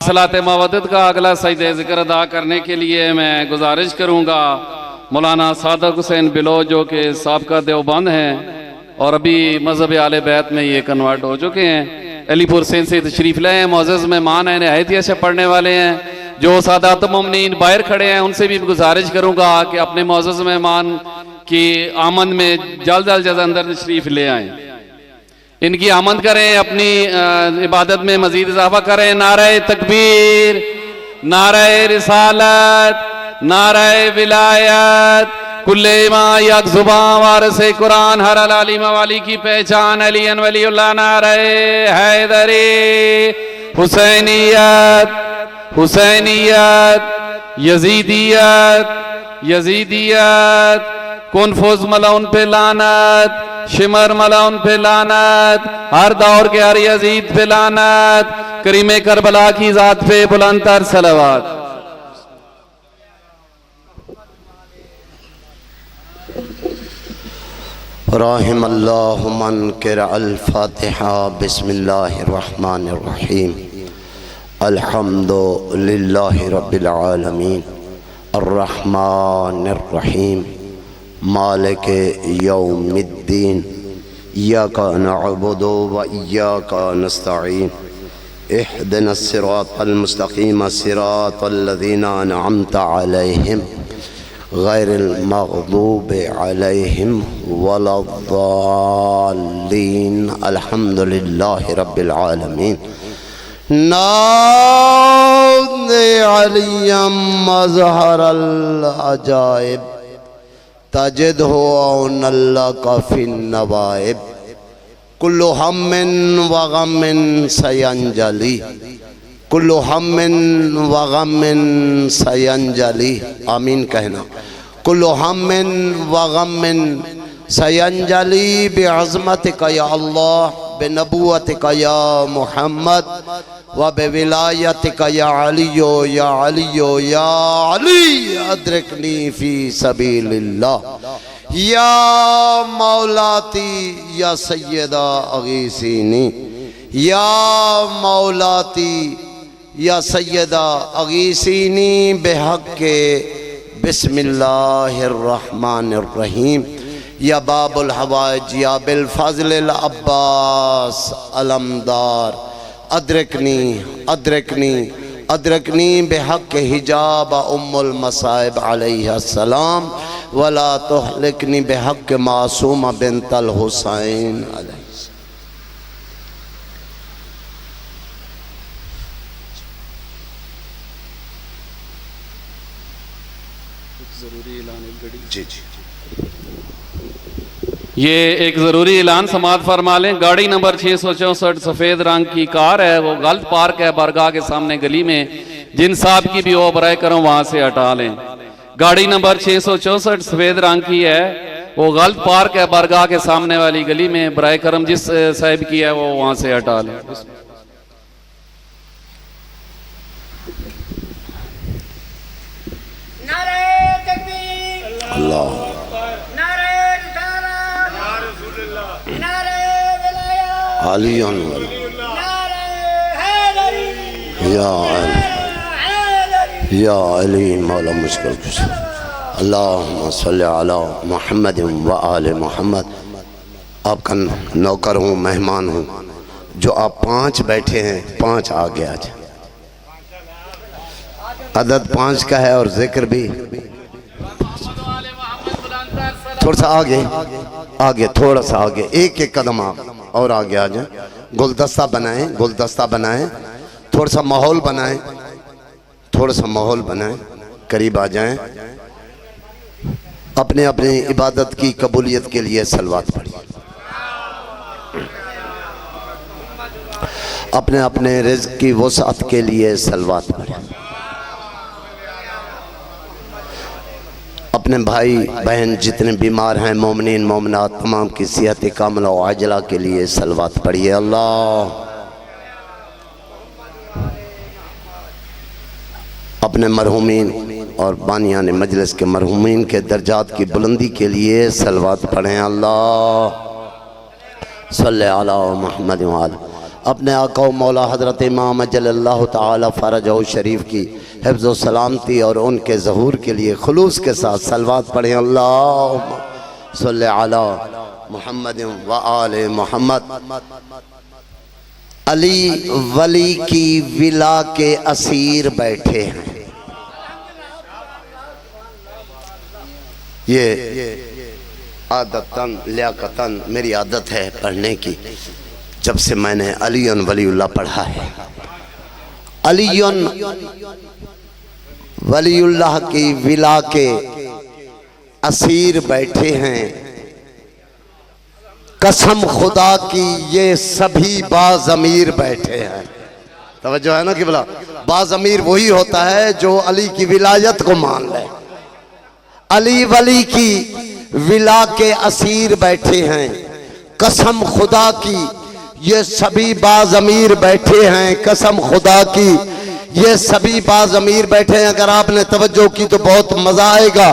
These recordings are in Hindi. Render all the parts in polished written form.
सलात मवदत का अगला सजदे ज़िक्र अदा करने के लिए मैं गुजारिश करूँगा मौलाना सादक हुसैन बिलो जो कि साबका देवबंद हैं और अभी मज़हब आले बैत में ये कन्वर्ट हो चुके हैं, अलीपुर सिंध से तशरीफ़ लाए हैं। मोअज़्ज़ज़ मेहमान हैं, नहायत ही अच्छा पढ़ने वाले हैं। जो सादात मोमिनीन बाहर खड़े हैं उनसे भी गुजारिश करूँगा कि अपने मोअज़्ज़ज़ मेहमान की आमद में जल्द अज जल्द अंदर तशरीफ़ ले आएँ, इनकी आमद करें, अपनी इबादत में मजीद इजाफा करें। नारे तकबीर, नारे रिसालत, नारे विलायत, कुल्ले मां यक जुबां वारिसे कुरान हर अली मवाली की पहचान अली वलीउल्लाह। नारे हैदरी, हुसैनियत, हुसैनियत, यजीदियत, यजीदियत, कुनफुज मलाउन पे लानत, शिमर मलाउन पे लानत, हर दौर के हर यजीद पे लानत, करीमे करबला की जात पे बुलंदतर सलावत। राहिमल्लाहु मन क़रअल फ़ातिहा बिस्मिल्लाहिर रहमानिर रहीम। अल्हम्दुलिल्लाहि रब्बिल आलमीन अर्रहमानिर रहीम मालिक यौमिद्दीन इय्याका नअबुदु व इय्याका नस्तईन इहदिनस सिरातल मुस्तक़ीम सिरातल लज़ीना अनअमता अलैहिम गैरिल मग़दूबि अलैहिम वलद्दाल्लीन। अल्हम्दुलिल्लाहि रब्बिल आलमीन। नाज़े अलियम मज़हरल अजाइब तजिदहु औनल्लका फिन नवाइब कुल्लु हम्मिन व गम्मिन सयंजली कुल्लु हम्मिन व गम्मिन सयंजली। आमीन कहना। कुल्लु हम्मिन व गम्मिन सयंजली बिअज़मतिका या अल्लाह बिनबुव्वतिका या मुहम्मद व बिविलायतिका या अलियो या अलियो या अली अद्रिकनी फी सबीलिल्लाह या मौलाती या सय्यदा अगीसीनी या मौलाती या सय्यदा अगीसीनी बेहक़्क़े बिस्मिल्लाहिर रहमानिर रहीम। या बाबुल हवाइज या बिल फ़ज़लिल अब्बास अलमदार अद्रिकनी अद्रिकनी अद्रिकनी बेहक़्क़े हिजाब उम्मुल मसाइब अलैहिस्सलाम वला तुहलिकनी बेहक़्क़े मासूमा बिनतल हुसैन अलैहि। जी जी ये एक ज़रूरी ऐलान समाअत फरमा लें। गाड़ी नंबर 664 सफ़ेद रंग की कार है, वो गलत पार्क है बारगाह के सामने गली में। जिन साहब की भी वो बराए करो वहाँ से हटा लें। गाड़ी नंबर 664 सफ़ेद रंग की है, वो गलत पार्क है बारगाह के सामने वाली गली में। बराए करम जिस साहब की है वो वहाँ से हटा लें। अल्लाह आलियन या अली मौला मुश्किल कुछ। अल्लाहुम्मा सल्ली अला मुहम्मद व आले मुहम्मद। आपका नौकर हूँ, मेहमान हूँ। जो आप 5 बैठे हैं, 5 आगे आ जाए। अदद 5 का है और जिक्र भी थोड़ा सा आगे आगे, थोड़ा सा आगे, एक एक कदम आप और आगे आ जाए। गुलदस्ता बनाएं, गुलदस्ता बनाएं, थोड़ा सा माहौल बनाएं, थोड़ा सा माहौल बनाएं, करीब आ जाएं। अपने अपने इबादत की कबूलियत के लिए सलवात पढ़िए। अपने अपने रिज़्क़ की वसअत के लिए सलवात पढ़िए। अपने भाई बहन जितने बीमार हैं, मोमिनीन मोमिनात तमाम की सेहत कामिला व आजिला के लिए सलवात पढ़िए। अल्लाह अपने मरहूमीन और बानियान मजलिस के मरहूमीन के दर्जात की बुलंदी के लिए सलवात पढ़ें। अल्लाह सल्ले अला मुहम्मद व आले। अपने आका व मौला हज़रत इमाम अजल्लल्लाहु ताला फ़रजहु शरीफ की हिफ्ज़ व सलामती और उनके ज़हूर के लिए खुलूस के साथ सलवात पढ़ें। अल्लाहुम्मा सल्लि अला मुहम्मद व आले मोहम्मद। अली वली की विला के असीर बैठे हैं। ये आदतन लियाकतन मेरी आदत है पढ़ने की, जब से मैंने अलीउन वलीउल्लाह पढ़ा है। अलीउन वलीउल्लाह की विला के असीर बैठे हैं। कसम खुदा की ये सभी बाज़मीर बैठे हैं। तवज्जो है ना कि बोला, बाज़मीर वही होता है जो अली की विलायत को मान ले। अली वली की विला के असीर बैठे हैं। कसम खुदा की ये सभी बाज़मीर बैठे हैं। कसम खुदा की ये सभी बाज़मीर बैठे हैं। अगर आपने तवज्जो की तो बहुत मजा आएगा।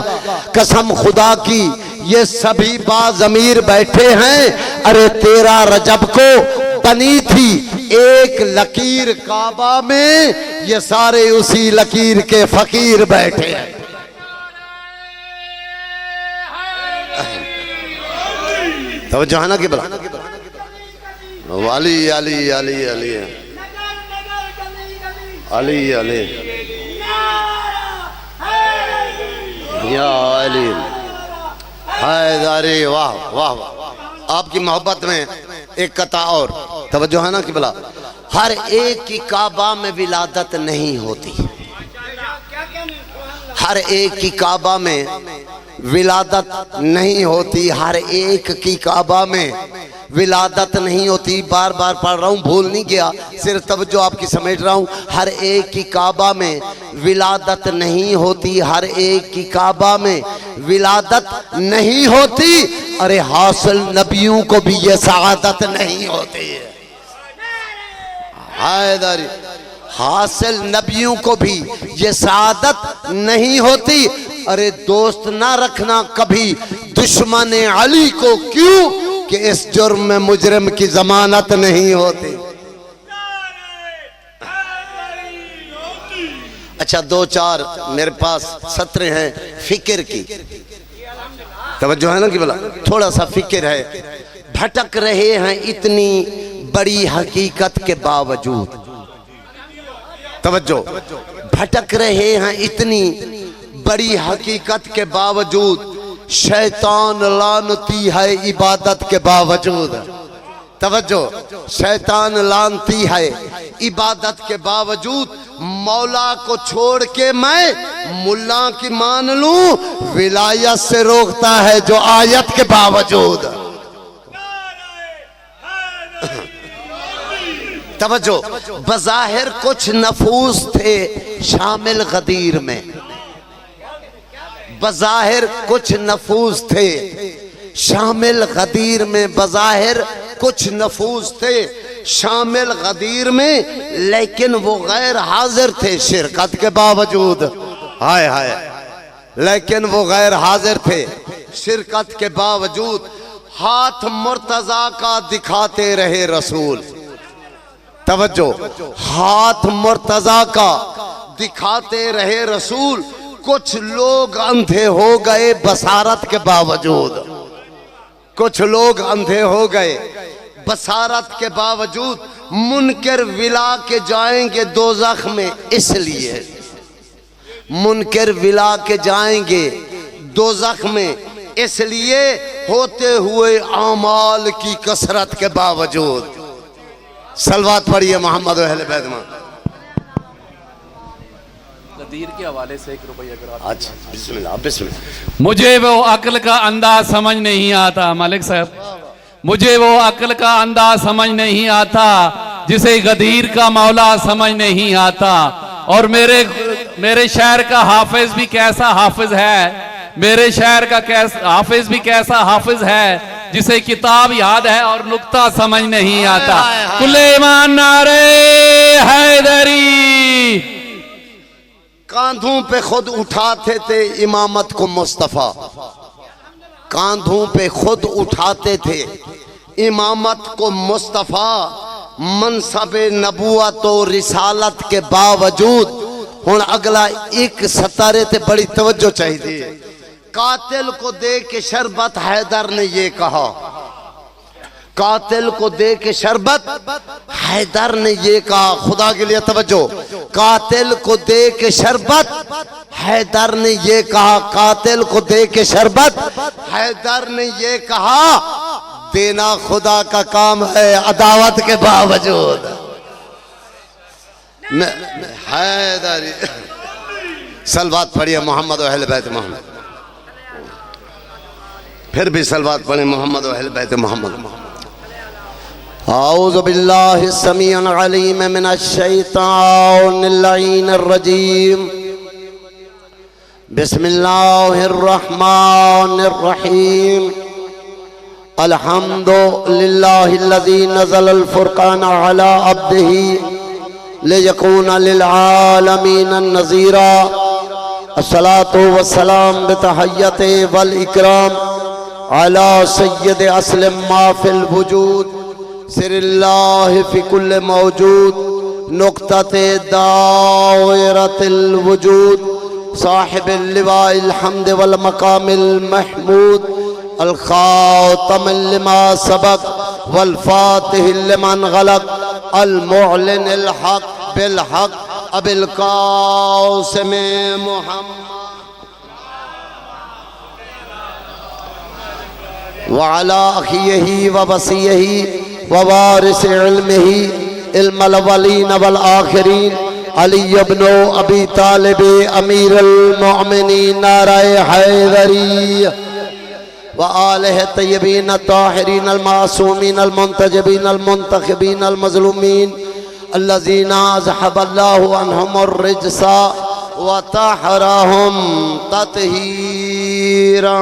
कसम खुदा की ये सभी बाज़मीर बैठे हैं। अरे 13 रजब को बनी थी एक लकीर काबा में, ये सारे उसी लकीर के फकीर बैठे हैं। तवज्जो है ना कि बोला, अली अली अली अली अली अली या अली हैदरी। वाह वाह वाह। आपकी मोहब्बत में एक कथा और तवज्जो है ना कि बोला, हर एक की काबा में विलादत नहीं होती। हर एक की काबा में विलादत नहीं होती। हर एक की काबा में विलादत नहीं होती। बार बार पढ़ रहा हूँ, भूल नहीं गया, सिर्फ तवज्जो आपकी समेट रहा हूँ। हर एक की काबा में विलादत नहीं होती। हर एक की काबा में विलादत नहीं होती। अरे हासिल नबियों को भी ये सआदत नहीं होती है। हैदरी, हासिल नबियों को भी ये सआदत नहीं होती। अरे दोस्त ना रखना कभी दुश्मन अली को, क्यों कि इस जुर्म में मुजरिम की जमानत नहीं होती। अच्छा, 2-4 मेरे पास सत्र हैं फिक्र की। तवज्जो है ना कि बोला, थोड़ा सा फिक्र है। भटक रहे हैं इतनी बड़ी हकीकत के बावजूद। तवज्जो, भटक रहे हैं इतनी बड़ी हकीकत के बावजूद। शैतान लानती है इबादत के बावजूद। तवज्जो, शैतान लानती है इबादत के बावजूद। मौला को छोड़ के मैं मुल्ला की मान लूं, विलायत से रोकता है जो आयत के बावजूद। तवज्जो, बज़ाहिर कुछ नफूस थे शामिल गदीर में। बज़ाहिर कुछ नफूस थे शामिल गदीर में। बज़ाहिर कुछ नफूस थे शामिल गदीर में, लेकिन वो गैर हाजिर थे शिरकत के बावजूद। हाय हाय, लेकिन वो गैर हाजिर थे शिरकत के बावजूद। हाथ मुर्तजा का दिखाते रहे रसूल। तवज्जो, हाथ मुर्तजा का दिखाते रहे रसूल। कुछ लोग अंधे हो गए बसारत के बावजूद। कुछ लोग अंधे हो गए बसारत के बावजूद। मुनकर विला के जाएंगे दोज़ख में, इसलिए मुनकर विला के जाएंगे दोज़ख में, इसलिए होते हुए आमाल की कसरत के बावजूद। सलवात पढ़िए मोहम्मद अहले बैत में। गदीर के हवाले से 1 रुपया अगर आप। अच्छा, बिस्मिल्लाह बिस्मिल्लाह। मुझे वो अक्ल का अंदाज समझ नहीं आता मलिक साहब, मुझे वो अक्ल का अंदाज समझ नहीं आता जिसे गदीर का मौला समझ नहीं आता। और मेरे शहर का हाफिज भी कैसा हाफिज है, मेरे शहर का हाफिज भी कैसा हाफिज है जिसे किताब याद है और नुक्ता समझ नहीं आता। कुल्ले ईमान नारे हैदरी। कांधों पे खुद उठाते थे इमामत को मुस्तफा। कांधों पे खुद उठाते थे इमामत को मुस्तफा। मनसब नबूवत और रिसालत के बावजूद हुण अगला एक सतारे ते बड़ी तवज्जो चाहिए। कातिल को दे के शरबत हैदर ने ये कहा, कातिल को दे के शरबत हैदर ने ये कहा, खुदा के लिए तवज्जो, कातिल को दे के शरबत हैदर ने ये कहा, कातिल को दे के शरबत हैदर ने ये कहा, देना खुदा का काम है अदावत के बावजूद। हैदर सलवात पढ़िए मोहम्मद अहले बैत मोहम्मद, फिर भी सलवात पढ़े मोहम्मद अहले बैत मोहम्मद। औज़ु बिल्लाहि समीउल अलीम मिनश शैतानिर रजीम। बिस्मिल्लाहिर रहमानिर रहीम। अल्हम्दुलिल्लाहिल्लज़ी नज़्ज़लल फ़ुरक़ान अला अब्दिही लियकूना लिल आलमीन नज़ीरा। अस्सलातु वस्सलाम बितहय्यति वल इकराम अला सय्यद अस्ल मा फिल वजूद सिरिल्लाहि फी कुल्ल मौजूद नुक़्तते दायरतिल वजूद साहिबिल लिवाइल हम्द वल मकामिल महमूद अल खातमिल लिमा सबक वल फातिहिल लिमन गलक अल मुअलिनिल हक बिल हक अबिल कासिम मुहम्मद व अला अखिही व वसीही व वारिस इल्मिही इल्मल अव्वलीन वल आखिरीन अली इब्न अबी तालिब अमीरुल मोमिनीन नाराए हैदरी व आलिहि तय्यबीन ताहिरीन अल मासूमीन अल मुंतजबीन अल मुंतखबीन अल मज़लूमीन अल्लज़ीना अज़हबल्लाहु अन्हुमुर रिज्सा व तहरहुम तत्हीरा।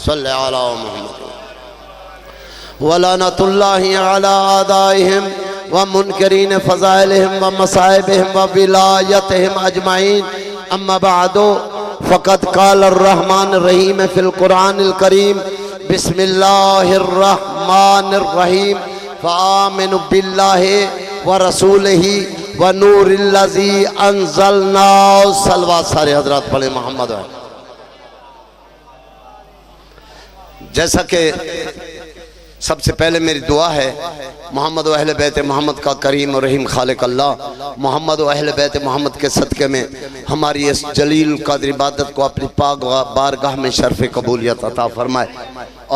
सल्ले अला मुहम्मद व लानतुल्लाहि अला आदाइहिम व मुनकरीन फ़ज़ाइलिहिम व मसाइबिहिम व विलायतिहिम अजमाइन। अम्मा बअदु फ़क़द क़ाल अर्रहमान अर्रहीम फ़िल क़ुरआनिल करीम बिस्मिल्लाहिर रहमानिर रहीम फ़आमिनु बिल्लाहि व रसूलिही व नूरिल्लज़ी अंज़लना। सलवात सारे हज़रात पढ़े मोहम्मद। जैसा कि सबसे पहले मेरी दुआ है मोहम्मद व अहले बैत मोहम्मद का करीम और रहीम खालिक अल्लाह मोहम्मद व अहले बैत मोहम्मद के सदक़े में हमारी इस जलील क़द्र इबादत को अपनी पाक बारगाह में शर्फ़ कबूलियत अता फरमाए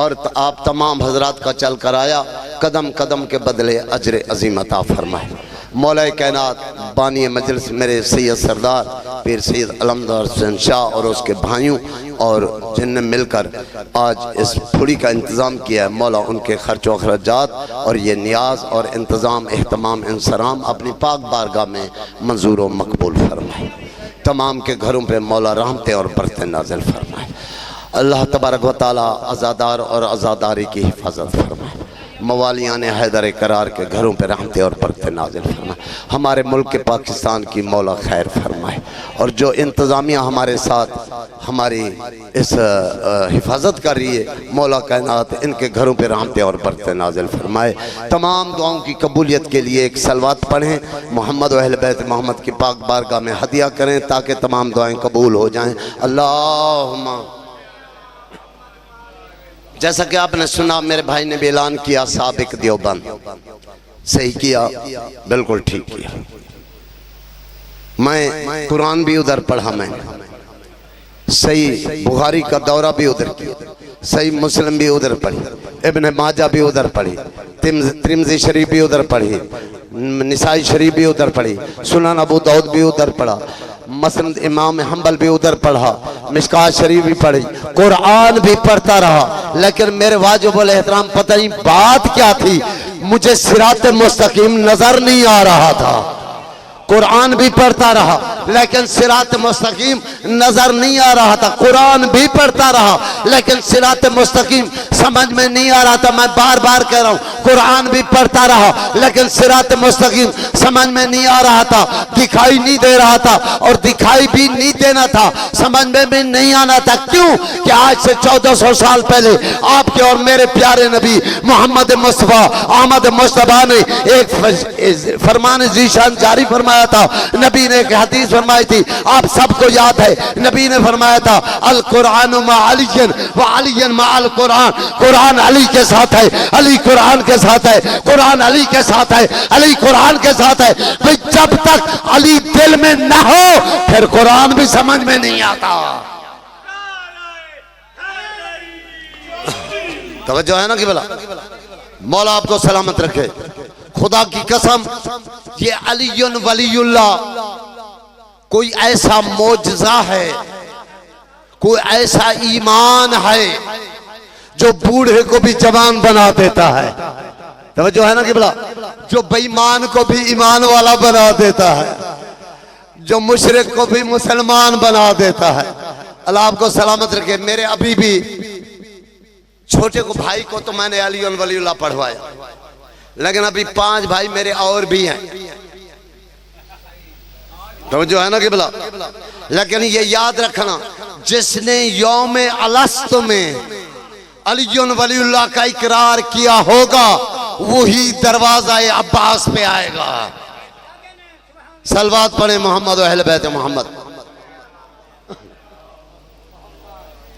और आप तमाम हजरात का चल कर आया कदम कदम के बदले अजर अज़ीम अता फरमाए। मौला कायनात बानी मजलिस मेरे सैयद सरदार पीर सैयद अलमदार हुसैन शाह और उसके भाइयों और जिनने मिलकर आज इस फुड़ी का इंतज़ाम किया है, मौला उनके खर्च व अखराजात और ये नियाज और इंतज़ाम एहतमाम इंसराम अपनी पाक बारगाह में मंजूर व मकबूल फरमाए। तमाम के घरों पे मौला रहमतें और बरकतें नाज़िल फरमाए। अल्लाह तबारक व तआला आज़ादार और आज़ादारी की हिफाजत फरमाए। मवालियान हैदर करार के घरों पर रहमतें और बरकतें नाज़िल फरमाए। हमारे मुल्क के पाकिस्तान की मौला खैर फरमाए और जो इंतज़ामिया हमारे साथ हमारी इस हिफाजत कर रही है मौला कायनात इनके घरों पर रहमतें और बरकतें नाज़िल फरमाए। तमाम दुआओं की कबूलियत के लिए एक सलवात पढ़ें, मोहम्मद व अहले बैत मोहम्मद की पाक बारगाह में हदिया करें ताकि तमाम दुआएँ कबूल हो जाएँ। अल्लाहुम्मा। जैसा कि आपने सुना मेरे भाई ने भी ऐलान किया साबिक देवबंद, सही किया, बिल्कुल ठीक किया। मैं कुरान भी उधर पढ़ा, मैंने सही बुखारी का दौरा भी उधर किया, सही मुस्लिम भी उधर पढ़ी, इब्न माजा भी उधर पढ़ी, तिरमिज़ी शरीफ भी उधर पढ़ी, निसाई शरीफ भी उधर पढ़ी, सुनन अबू दाऊद भी उधर पढ़ा, मसनद इमाम हम्बल भी उधर पढ़ा, मिशकात शरीफ भी पढ़ी, कुरान भी पढ़ता रहा। लेकिन मेरे वाजिबुल एहतराम पता नहीं बात क्या थी, मुझे सिरात मुस्तकीम नजर नहीं आ रहा था। कुरान भी पढ़ता रहा लेकिन सिरात मुस्तकीम नजर नहीं आ रहा था। कुरान भी पढ़ता रहा लेकिन सिरात मुस्तकीम समझ में नहीं आ रहा था। मैं बार बार कह रहा हूँ, कुरान भी पढ़ता रहा लेकिन सिरात मुस्तकीम समझ में नहीं आ रहा था, दिखाई नहीं दे रहा था और दिखाई भी नहीं देना था, समझ में भी नहीं आना था। क्यों कि आज से 1400 साल पहले आपके और मेरे प्यारे नबी मोहम्मद मुस्तफा अहमद मुस्तफा ने एक फरमान जीशान जारी फरमाया था। नबी ने एक हदीस फरमाई थी, आप सबको याद है। नबी ने फरमाया था, अल कुरान मा अलियन व अलियन मा अल कुरान। कुरान अली के साथ है, अली कुरान के साथ है, कुरान अली के साथ है, अली कुरान के साथ है। भाई जब तक अली दिल में न हो फिर कुरान भी समझ में नहीं आता। तवज्जो है ना कि बोला, मौला आपको सलामत रखे। खुदा की कसम, ये अलीयुन वलीयुल्लाह कोई ऐसा मोजज़ा है, कोई ऐसा ईमान है जो बूढ़े को भी जवान बना देता है। तवज्जो है ना कि बोला, जो बेईमान को भी ईमान वाला बना देता है, जो मुशरिक को भी मुसलमान बना देता है। अल्लाह आपको सलामत रखे। मेरे अभी भी छोटे को भाई को तो मैंने अलीयुन वलीयुल्लाह पढ़वाया, लेकिन अभी 5 भाई मेरे और भी हैं। तो जो है ना कि बोला, लेकिन ये याद रखना, जिसने यौम अलस्त में अलीयुन वलीयुल्लाह का इकरार किया होगा वही दरवाजा अब्बास पे आएगा। सलवात पढ़े मोहम्मद व अहले बैत मोहम्मद।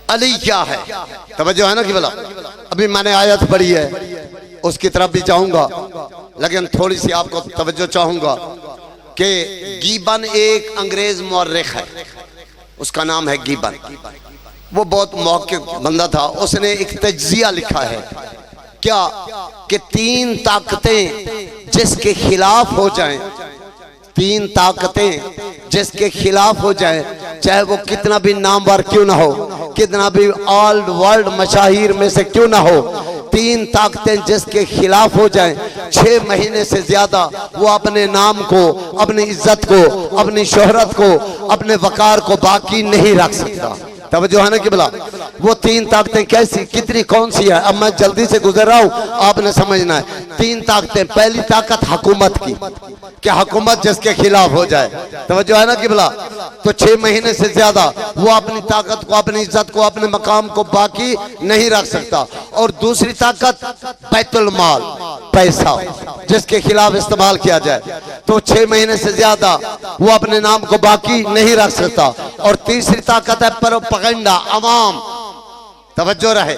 अली क्या है, तवज्जो है ना कि बोला। अभी मैंने आयत पढ़ी है, उसकी तरफ भी जाऊंगा, लेकिन थोड़ी सी आपको तवज्जो चाहूंगा कि गिबन एक अंग्रेज मौर्रिख है, उसका नाम है गिबन। वो बहुत मौक़िफ़ बंदा था। उसने एक तज्ज़िया लिखा है क्या कि 3 ताकतें जिसके खिलाफ हो जाएं, 3 ताकतें जिसके खिलाफ हो जाएं, चाहे वो कितना भी नामवर क्यों ना हो, कितना भी ऑल वर्ल्ड मशाहिर में से क्यों ना हो, 3 ताकतें जिसके खिलाफ हो जाएं, 6 महीने से ज्यादा वो अपने नाम को, अपनी इज्जत को, अपनी शोहरत को, अपने वकार को बाकी नहीं रख सकता। तब जो है ना कि बोला, वो 3 ताकतें कैसी, कितनी, कौन सी है, अब मैं जल्दी से गुजर रहा हूं, आपने समझना है। 3 ताकतें, पहली ताकत हुकूमत की, कि हुकूमत जिसके खिलाफ हो जाए, तो जो है ना कि बोला, तो 6 महीने से ज्यादा वो अपनी ताकत को, अपनी इज्जत को, अपने मकाम को बाकी नहीं रख सकता। और दूसरी ताकत बैतुल माल, पैसा जिसके खिलाफ इस्तेमाल किया जाए, तो 6 महीने से ज्यादा वो अपने नाम को बाकी नहीं रख सकता। और तीसरी ताकत है प्रोपेगेंडा, अवाम, तवज्जो रहे,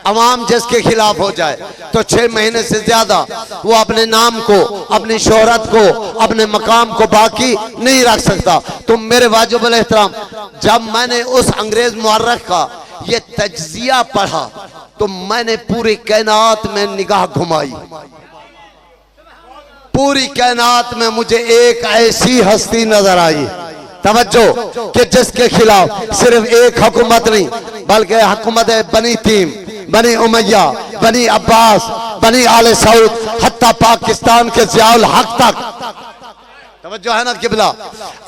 अवाम जिसके खिलाफ हो जाए तो 6 महीने से ज्यादा वो अपने नाम को, अपनी शोहरत को, अपने मकाम को बाकी नहीं रख सकता। तो मेरे वाजिबुल एहतराम, जब मैंने उस अंग्रेज मुअर्रिख का ये तज्जिया पढ़ा तो मैंने पूरी कायनात में निगाह घुमाई। पूरी कायनात में मुझे एक ऐसी हस्ती नजर आई, तवज्जो, कि जिसके खिलाफ सिर्फ एक हुकूमत नहीं बल्कि हुकूमत है बनी तीम, बनी उमैया, बनी अब्बास, बनी आले सऊद, हत्ता पाकिस्तान के ज़ियाउल हक तक, तवज्जो है ना किबला।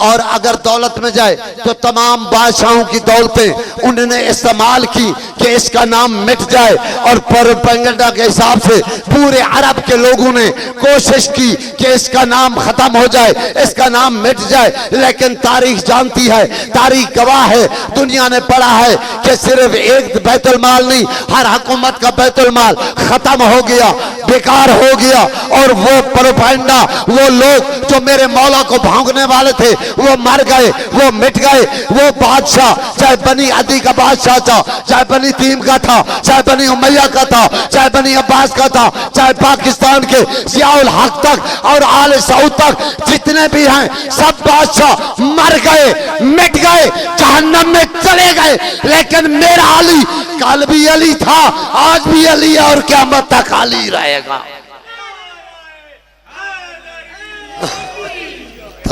और अगर दौलत में जाए तो तमाम बादशाहों की दौलतें उन्होंने इस्तेमाल की कि इसका नाम मिट जाए, और प्रोपेगेंडा के हिसाब से पूरे अरब के लोगों ने कोशिश की कि इसका नाम खत्म हो जाए, इसका नाम मिट जाए। लेकिन तारीख जानती है, तारीख गवाह है, दुनिया ने पढ़ा है कि सिर्फ एक बैतुल माल नहीं, हर हुकूमत का बैतुल माल खत्म हो गया, बेकार हो गया। और वो प्रोपेगेंडा, वो लोग जो मेरे मौला को भौंकने वाले थे वो मर गए, वो मिट गए। वो बादशाह, चाहे बनी अदी का बादशाह था, चाहे बनी तीम का था, चाहे बनी उमैया का था, चाहे बनी अब्बास का था, चाहे पाकिस्तान के ज़ियाउल हक तक और आले सऊद तक जितने भी हैं, सब बादशाह मर गए, मिट गए, जहन्नम में चले गए। लेकिन मेरा अली कल भी अली था, आज भी अली है और क़यामत तक अली रहेगा।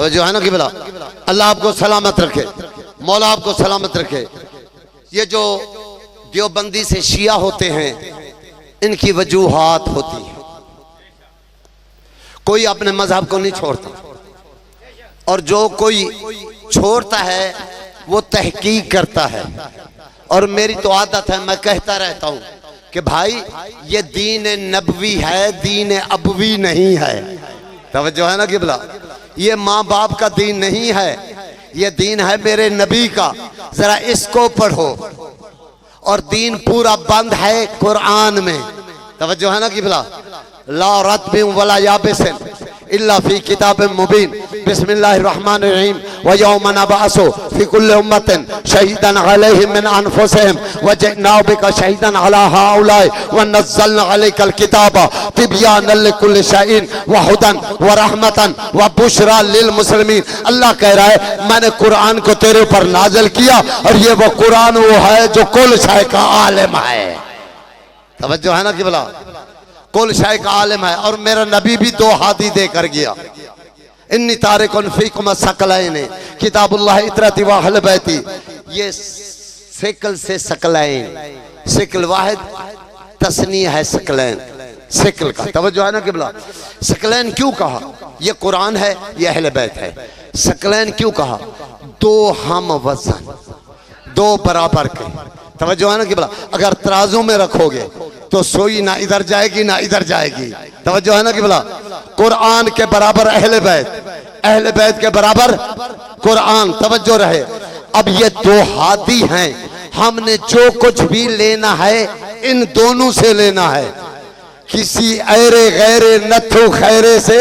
जो है ना कि बोला, अल्लाह आपको सलामत रखे, मौला आपको सलामत रखे। ये जो देवबंदी से शिया होते हैं, इनकी वजूहात होती है, कोई अपने मजहब को नहीं छोड़ता। और जो कोई छोड़ता है वो तहकीक करता है। और मेरी तो आदत है, मैं कहता रहता हूं कि भाई ये दीन नबवी है, दीन अबवी नहीं है। तवज्जो है ना क़िबला, ये माँ बाप का दीन नहीं है, ये दीन है मेरे नबी का। जरा इसको पढ़ो। और दीन पूरा बंद है कुरान में। तवज्जो है ना क़िबला, ला रत्बिन वला याबिसिन इल्ला फी किताबिन मुबीन बिस्मिल्लाहिर रहमानिर रहीम व यौम नबअसु फी कुल्लि उम्मतिन शहीदन अलैहिम मिन अनफुसिहिम व जि'ना बिका शहीदन अला हाउलाई व नज़्ज़लना अलैकल किताबा तिबयानन लिकुल्लि शैइन व हुदन व रहमतन व बुशरा लिल मुस्लिमीन। अल्लाह कह रहा है मैंने कुरान को तेरे ऊपर नाज़िल किया और ये वो कुरान वो है जो कुल शय का आलिम है। तवज्जो है ना क़िबला, कुल शय का आलिम है। और मेरा नबी भी 2 हादी देकर गया। इन्नी तारिकुन फीकुम सकलैन किताबुल्लाह इतरती व अहल बैती। ये सिकल से सकलैन, सिकल वाहिद तस्नीह है सकलैन, सिकल का। तवज्जो है ना क़िबला, सकलैन क्यों कहा? ये कुरान है, ये अहल बैत है। सकलैन क्यों कहा? 2 हम वजन, 2 बराबर के। तवज्जो है ना क़िबला, अगर तराजू में रखोगे तो सोई ना इधर जाएगी ना इधर जाएगी। तवज्जो है ना क़िबला, कुरान के बराबर अहले बैत, अहले बैत के बराबर कुरान। तवज्जो रहे। अब ये 2 हादी हैं, हमने जो कुछ भी लेना है इन दोनों से लेना है। किसी ऐरे गैरे नथु खैरे से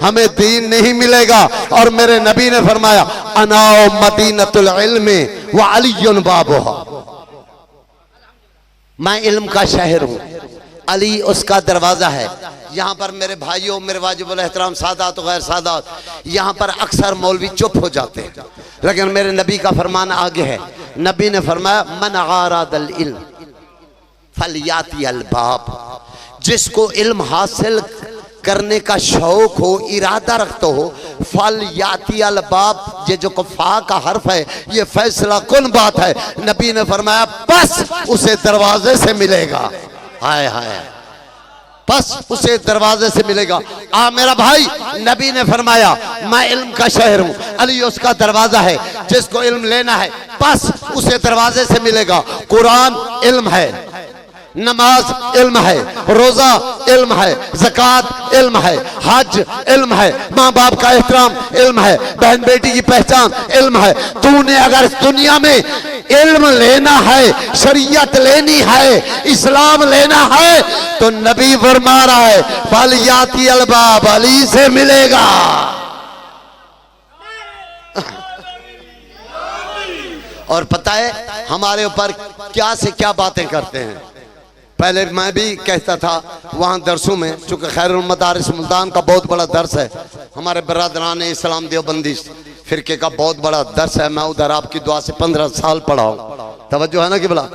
हमें दीन नहीं मिलेगा। और मेरे नबी ने फरमाया अनाओ मदीनतुल इल्मी व अलीयुन बाबुहा, मैं इल्म का शहर हूँ, अली उसका दरवाजा है। यहाँ पर मेरे भाइयों, मेरे वाजिबुल एहतराम सादात गैर सादात, यहाँ पर अक्सर मौलवी चुप हो जाते हैं, लेकिन मेरे नबी का फरमान आगे है। नबी ने फरमाया मन आरादल इल्म फलियाती अल बाब, जिसको इल्म हासिल करने का शौक हो, इरादा रखते हो, फल याती अल बाब, ये जो कफा का हर्फ है ये फैसला कुन बात है। नबी ने फरमाया बस उसे दरवाजे से मिलेगा। हाय हाय, बस उसे दरवाजे से मिलेगा। मेरा भाई, नबी ने फरमाया मैं इल्म का शहर हूँ, अली उसका दरवाजा है, जिसको इल्म लेना है बस उसे दरवाजे से मिलेगा। कुरान इल्म है, नमाज इल्म है, रोजा इल्म है, ज़कात इल्म है, हज इल्म है, माँ बाप का एहतराम इल्म है, बहन बेटी की पहचान इल्म है। तूने अगर दुनिया में इल्म लेना है, शरीयत लेनी है, इस्लाम लेना है, तो नबी फरमा रहा है फलियाती अलबाब, अली से मिलेगा। और पता है हमारे ऊपर क्या से क्या बातें करते हैं। पहले मैं भी कहता था वहाँ दरसों में, चूँकि खैरुल मदारिस मुल्तान का बहुत बड़ा दर्स है, हमारे बरादरान इस्लाम देवबंदी फिरके का बहुत बड़ा दर्स है, मैं उधर आपकी दुआ से 15 साल पढ़ा हूँ। तवज्जो है ना क़िबला,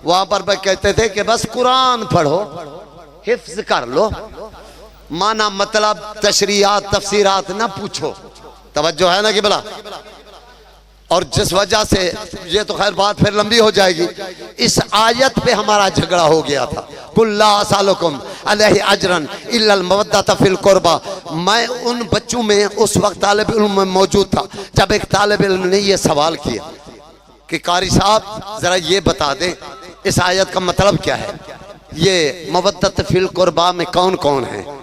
वहाँ पर मैं कहते थे कि बस कुरान पढ़ो, हिफ्ज कर लो, माना मतलब तशरीहात तफसीरात ना पूछो। तवज्जो है ना क़िबला। और जिस वजह से ये तो खैर बात फिर लंबी हो जाएगी, इस आयत पे हमारा झगड़ा हो गया था। कुल्ला सालुकुम अलैहि अजरन इल्लल मवद्दत फिल कुर्बा। मैं उन बच्चों में उस वक्त तालिब इल्म में मौजूद था जब एक तालिब इल्म ने ये सवाल किया कि कारी साहब जरा ये बता दें इस आयत का मतलब क्या है, ये मवद्दत फिल कुर्बा में कौन कौन है।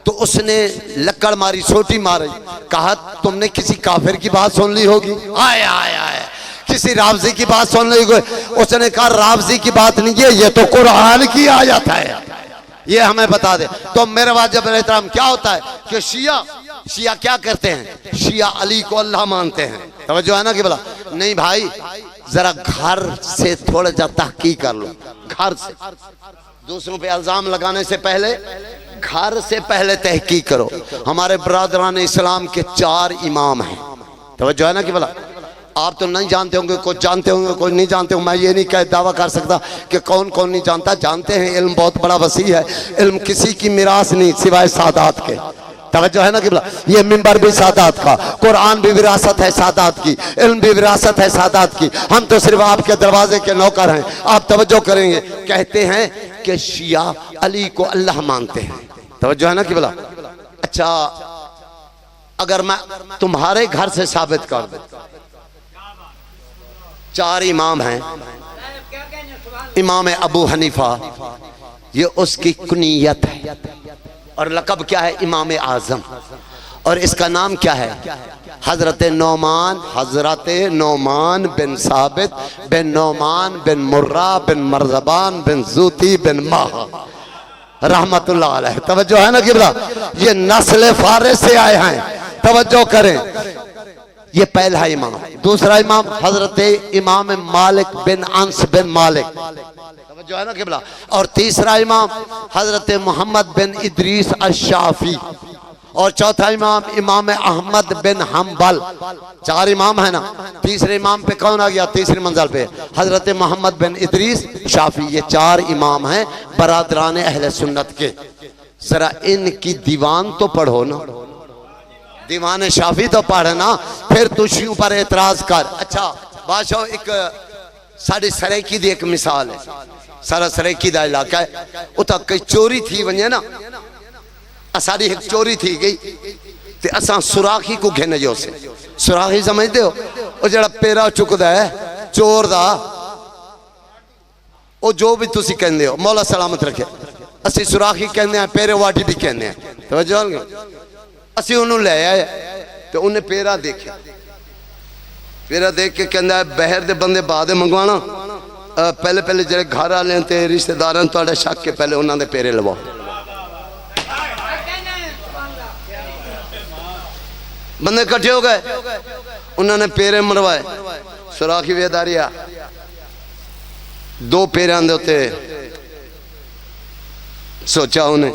तो उसने लक्कड़ मारी, सोटी मारी, कहा तुमने किसी काफिर की बात सुन ली होगी, आए आए आए किसी रावजी की बात सुन ली होगी। उसने कहा रावजी की बात नहीं है, ये तो कुरान की आयत है, ये हमें बता दे। तो मेरे वाजिब एहतराम क्या होता है कि शिया क्या करते हैं, शिया अली को अल्लाह मानते हैं। तवज्जो है ना कि बोला नहीं भाई, जरा घर से थोड़ा जा तहकीक कर लो, घर से, दूसरों पे इल्जाम लगाने से पहले घर से पहले तहकीक करो। हमारे बरादरान इस्लाम के 4 इमाम हैं। तवज्जो है ना कि बोला, आप तो नहीं जानते होंगे, कुछ जानते होंगे, कोई नहीं जानते होंगे। मैं ये नहीं कह दावा कर सकता कि कौन कौन नहीं जानता, जानते हैं। इल्म बहुत बड़ा वसी है, इल्म किसी की मिरास नहीं सिवाय सादात के। तवज्जो है ना कि बोला, ये मिंबर भी सादात का, कुरान भी विरासत है सादात की, इल्म भी विरासत है सादात की। हम तो सिर्फ आपके दरवाजे के नौकर हैं। आप तवज्जो करेंगे, कहते हैं कि शिया अली को अल्लाह मानते हैं। तवज्जो है ना कि बोला। अच्छा, अगर मैं तुम्हारे घर से साबित कर दूं, 4 इमाम हैं। इमाम अबू हनीफा, ये उसकी कुनियत है, और लक़ब क्या है? इमाम आज़म। और इसका नाम क्या है? हजरत नौमान बिन साबित बिन नौमान बिन मुर्रा बिन मरज़बान बिन ज़ूती बिन माह रहमतुल्लाह अलैह। तवज्जो है ना किबला? ये नस्ल फारिस से आए हैं, तवज्जो करें। ये पहला इमाम। दूसरा इमाम हजरत इमाम मालिक बिन अंस बिन मालिक, तवज्जो है ना किबला? और तीसरा इमाम हजरत मोहम्मद बिन इदरीस अश-शाफी। और चौथा इमाम इमाम अहमद बिन हम्बल। 4 इमाम है ना। तीसरे इमाम पे कौन आ गया? तीसरी मंजिल पे हजरत मोहम्मद बिन इदरीस शाफी। ये 4 इमाम हैं बरादरान अहले सुन्नत के। जरा इनकी दीवान तो पढ़ो ना, दीवान शाफी तो पढ़ ना, फिर तुशियों पर एतराज कर। अच्छा बादशाह, एक साड़ी सरेकी दी एक मिसाल है। सारा सरेकी दा इलाका है, उता कई चोरी थी वने ना, साड़ी एक चोरी थी गई ते असा सुराखी को घेने जो से। सुराखी समझते हो? वो जड़ा पेरा चुकदा है चोर दा, वो जो भी तुसी कहंदे हो, मौला सलामत रखे। असी सुराखी कहने हैं, पेरे वाटी भी कहने हैं, तवज्जो है? असी उन्होंने ले आए तो उन्हें पेरा देखा। पेरा देख के कहना है बहर दे बंदे बाद मंगवाना, पहले पहले जेड़े घर वाले ते रिश्तेदार तुहाडे शक के पहले उन्होंने पेरे लवाओ। बंदे इकट्ठे हो गए, उन्होंने पेरे मरवाए। सुराखी वेदारिया 2 पेरियां दे उत्ते सोचा उन्हें,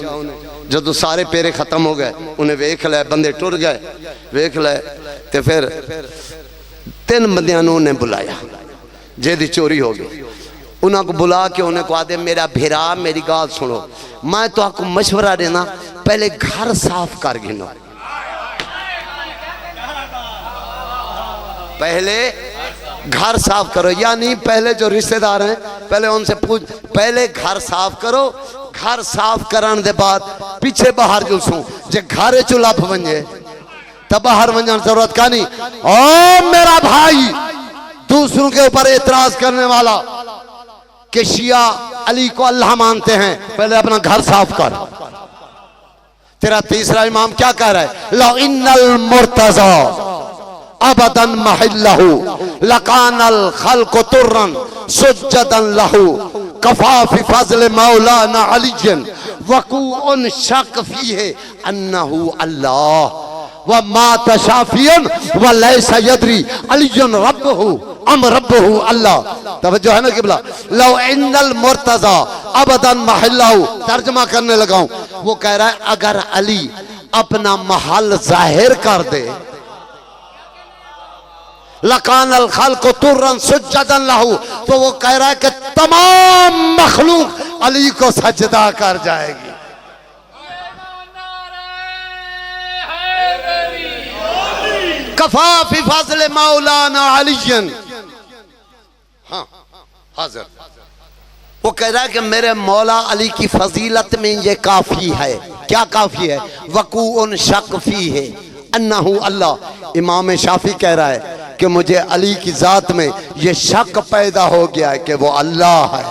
जो सारे पेरे खत्म हो गए उन्हें वेख लिया, बंदे टुर गए, वेख लिया तो फिर 3 बंदियां उन्हें बुलाया जेदी चोरी हो गई। उन्होंने बुला के उन्हें कहा दे मेरा भेरा मेरी गाल सुनो, मैं तो आपको मशवरा देना पहले घर साफ कर गिनो, पहले घर साफ करो। यानी पहले जो रिश्तेदार हैं पहले उनसे पूछ, पहले घर साफ करो। घर साफ करने के बाद पीछे बाहर जुलसूं, जे घर चूल्हा वजे तब बाहर वजन जरूरत का नहीं। ओ मेरा भाई, दूसरों के ऊपर एतराज करने वाला कि शिया अली को अल्लाह मानते हैं, पहले अपना घर साफ कर। तेरा तीसरा इमाम क्या कह रहा है? लो इन्नल मुर्तजा अबदन महिल्लहु लकानल खल्क़ु तुर्रन सुज्जदन लहु कफाफी फज़ल मौलाना अलीजन वक़ूउन शक फीहे अन्नहु अल्लाह व मात शाफियन व लैसा यदरी अलीजन रब्बहु अम रब्बहु अल्लाह। तवज्जो है ना किबला? लो इन्नल मुर्तजा अबदन महिल्लहु, तर्जमा करने लगा हूं। वो कह रहा है अगर अली अपना महल जाहिर कर दे, लकानल खल्क़ु तुर्रन सुज्जदन लहू, तो वो कह रहा है कि तमाम मखलूक अली को सजदा कर जाएगी। कफा फी फज़ल मौलाना अलीजन। हाँ हाजिर। वो कह रहा है कि मेरे मौला अली की फजीलत में ये काफी है। क्या काफी है? वक़ूउन शक फी है अन्नहु अल्लाह। इमाम शाफी कह रहा है कि मुझे अली की जात में ये शक पैदा हो गया है कि वो अल्लाह है,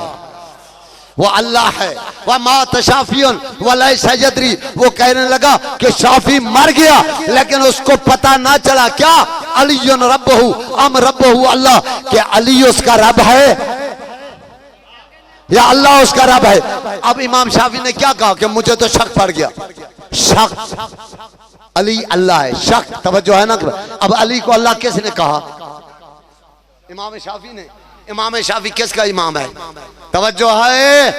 वो अल्लाह है। वह मात शाफियन वलैसा यदरी, वो कहने लगा कि शाफी मर गया लेकिन उसको पता ना चला क्या अलीयुन रब्बहु अम रब्बहु अल्लाह, कि अली उसका रब है या अल्लाह उसका रब है। अब इमाम शाफी ने क्या कहा कि मुझे तो शक पड़ गया। शक, अली अल्लाह है, शक। तवज्जो है ना? अब अली को अल्लाह किसने कहा? इमाम शाफी ने। इमाम शाफी किसका इमाम है? तवज्जो है?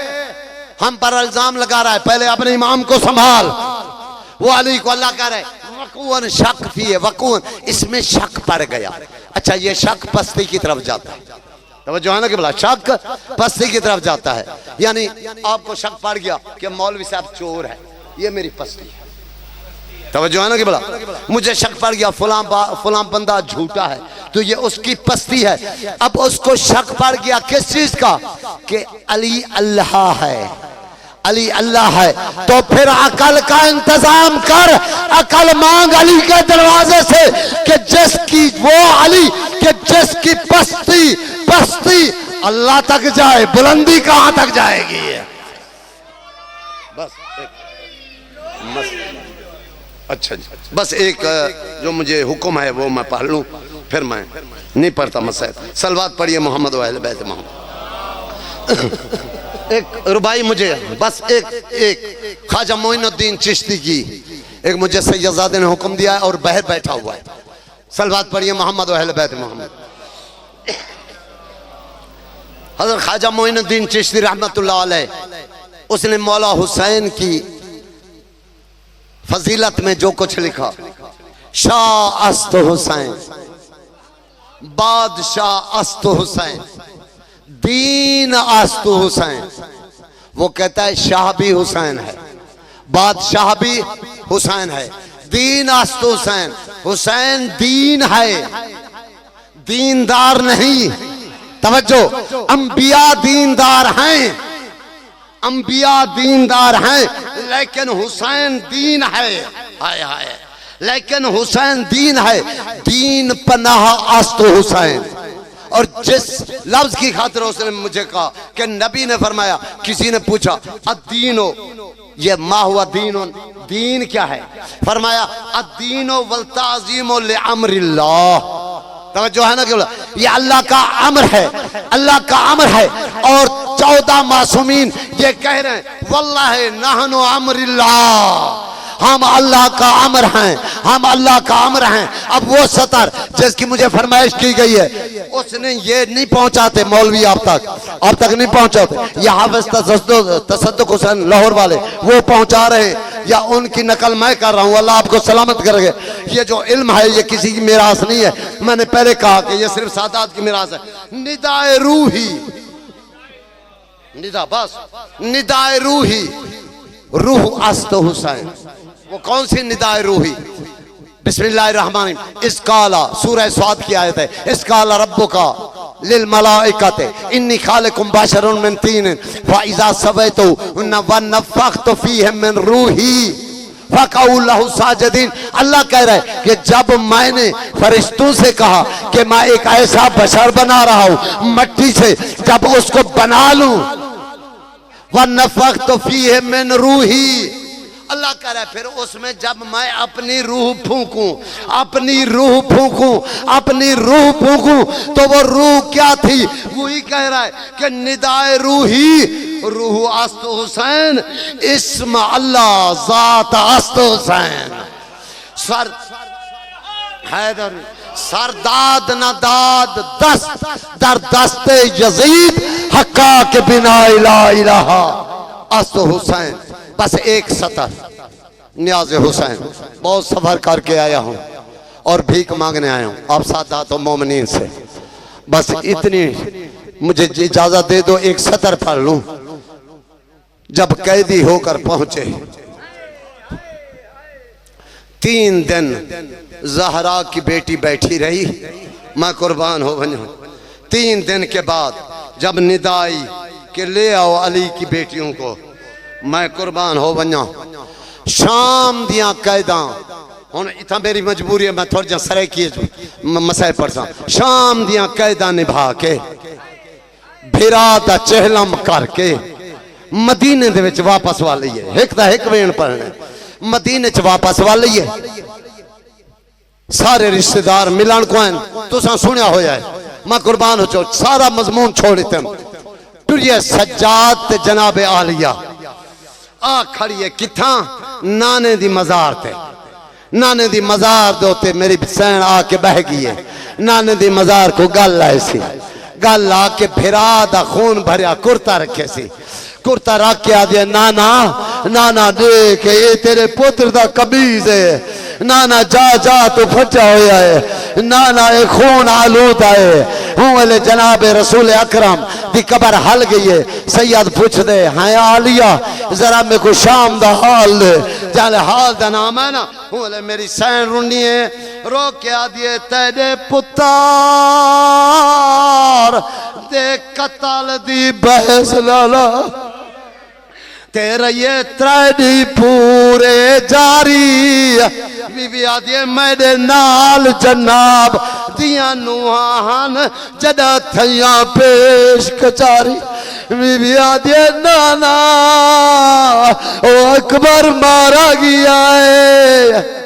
हम पर इल्जाम लगा रहा है, पहले अपने इमाम को संभाल। वो अली को अल्लाह कह रहे वक़ूअन शक फी है, वक़ूअन इसमें शक पड़ गया। अच्छा, ये शक पस्ती की तरफ जाता है। तवज्जो है ना कि बोला शक पस्ती की तरफ जाता है। यानी आपको शक पड़ गया कि मौलवी साहब चोर है, ये मेरी पस्ती है। तवज्जो है ना कि बोला मुझे शक पड़ गया फलां बंदा झूठा है, तो ये उसकी पस्ती है। अब उसको शक पड़ गया किस चीज का? कि अली अल्लाह है, अली अल्लाह है, तो फिर अकल का इंतजाम कर, अकल मांग अली के दरवाजे से कि जिसकी वो अली कि जिसकी पस्ती पस्ती अल्लाह तक जाए, बुलंदी कहां तक जाएगी। बस अच्छा जी, बस एक जो मुझे हुक्म है वो मैं पढ़ लूं, फिर मैं नहीं पढ़ता मसैद। सलवात पढ़िए मोहम्मद व अहले बैत मोहम्मद। एक रुबाई मुझे बस एक ख्वाजा मोइनुद्दीन चिश्ती की एक मुझे सैयदजादे ने हुक्म दिया है और बाहर बैठा हुआ है। सलवात पढ़िए मोहम्मद व अहले बैत मोहम्मद। हज़रत ख्वाजा मोइनुद्दीन चिश्ती रहमतुल्लाह अलैह, उसने मौला हुसैन की फजीलत में जो कुछ लिखा, शाह अस्त हुसैन, बादशाह अस्त हुसैन, दीन अस्त हुसैन। वो कहता है शाह भी हुसैन है, बादशाह भी हुसैन है, दीन अस्त हुसैन। हुसैन दीन है, दीनदार नहीं। तवज्जो, अंबिया दीनदार हैं, अंबिया दीनदार हैं, लेकिन हुसैन दीन है। हाय हाय, लेकिन हुसैन दीन है, दीन पनाह अस्त हुसैन। और जिस लफ्ज की खातिर उसने मुझे कहा कि नबी ने फरमाया, किसी ने पूछा अद्दीनो, ये मा हुआ दीनो, दीन क्या है? फरमाया अद्दीनो वल ताज़ीमो ले अम्रिल्लाह। जो है ना कि ये अल्लाह का अमर है, अल्लाह का अमर है। और 14 मासूमीन ये कह रहे हैं वल्लाहि नहनु अमरिल्लाह, हम अल्लाह का अमर हैं, हम अल्लाह का अमर हैं। अब वो सतर जिसकी मुझे फरमाइश की गई है, उसने ये नहीं पहुंचाते मौलवी आप तक नहीं पहुंचाते। ये हाफिज तसद्दुक हुसैन लाहौर वाले वो पहुंचा रहे, या उनकी नकल मैं कर रहा हूं। अल्लाह आपको सलामत करेंगे। ये जो इल्म है ये किसी की मिरास नहीं है। मैंने पहले कहा कि ये सिर्फ सादात की मिरास है। निदाए रूही, निदा बस निदाए रूही, रूह अस्त हुसैन। वो कौन सी निदाए रूही? बिस्मिल्लाहिर्रहमानिर्रहीम। इसकाला सूरह स्वाद की आयत है। इसकाला रब्बुका लिल मलाइकते इन्नी खालिकुम बशरुन मिन तीन फइज़ा सवैतु व नफ़ख़्तु फीहि मिन रूही फ़क़ऊ लहु साजिदीन। अल्लाह कह रहा है कि जब मैंने फरिश्तों से कहा कि मैं एक ऐसा बशर बना रहा हूं मट्टी से, जब उसको बना लूं, व नफ़ख़्तु फीहि मिन रूही, अल्लाह कह रहा है फिर उसमें जब मैं अपनी रूह फूंकूं, अपनी रूह फूंकूं, अपनी रूह फूंकूं, तो वो रूह क्या थी? वही कह रहा है कि निदाए रूही, रूह अस्त हुसैन, इस्म अल्लाह, ज़ात अस्त हुसैन। सर हैदर सरदाद नदाद दस्त दर दस्ते यजीद हक्का के बिना इला इलाहा अस्त हुसैन। बस एक सतर नियाज़ हुसैन। बहुत सफर करके आया हूँ और भीख मांगने आया हूँ आप सादात मोमिनीन से। बस इतनी मुझे इजाजत दे दो, एक सतर पढ़ लूं। जब कैदी होकर पहुंचे, 3 दिन ज़हरा की बेटी बैठी रही, मैं कुर्बान हो बनो। 3 दिन के बाद जब निदाई के ले आओ अली की बेटियों को, मैं कुर्बान हो बना। शाम दिया कैदा हुण इतना मेरी मजबूरी है, मैं थोड़ी जा सरे की मसाए पढ़सा। शाम दिया कैदा निभा के भिरा दा चहलम करके मदीने दे विच वापस वा लईए। एक दा एक वेण पढ़ने मदीने च वापस वा लईए। सारे रिश्तेदार मिलन को हैं, तुसा सुनिया होया है, मैं कुर्बान हो चो। सारा मजमून छोड़ इतम टुरिए सज्जाद ते जनाबे आलिया आ खड़ी है किथा? नाने दी मजार ते। नाने दी मजार दे उत्ते मेरी सैन आके बह गई है। नाने दी मजार को गल आई सी, गल आके भिरा दा खून भरिया कुर्ता रखे सी। कुर्ता रख के आ दिया, नाना नाना देख ये तेरे पुत्र दा कमीज है, नाना जा जा तू फचा होया है, नाना ये खून आलूद है। हूँ वाले जनाब रसूल अकरम दी कबर हल गई है। सैयद पूछ दे हाँ आलिया जरा मेरे को शाम दा हाल दे, जाले हाल दा नाम है ना। हूँ वाले मेरी सैन रुनी है, रो के आ दिए तेरे पुत्र दे कतल दी बहस लाला, तेरा ये त्रैडी पूरे जारी बीबी आदि मेरे नाल जनाब दिया नुहान जदा थैया पेश कचारी बीबी आदि नाना ओ अकबर मारा गया है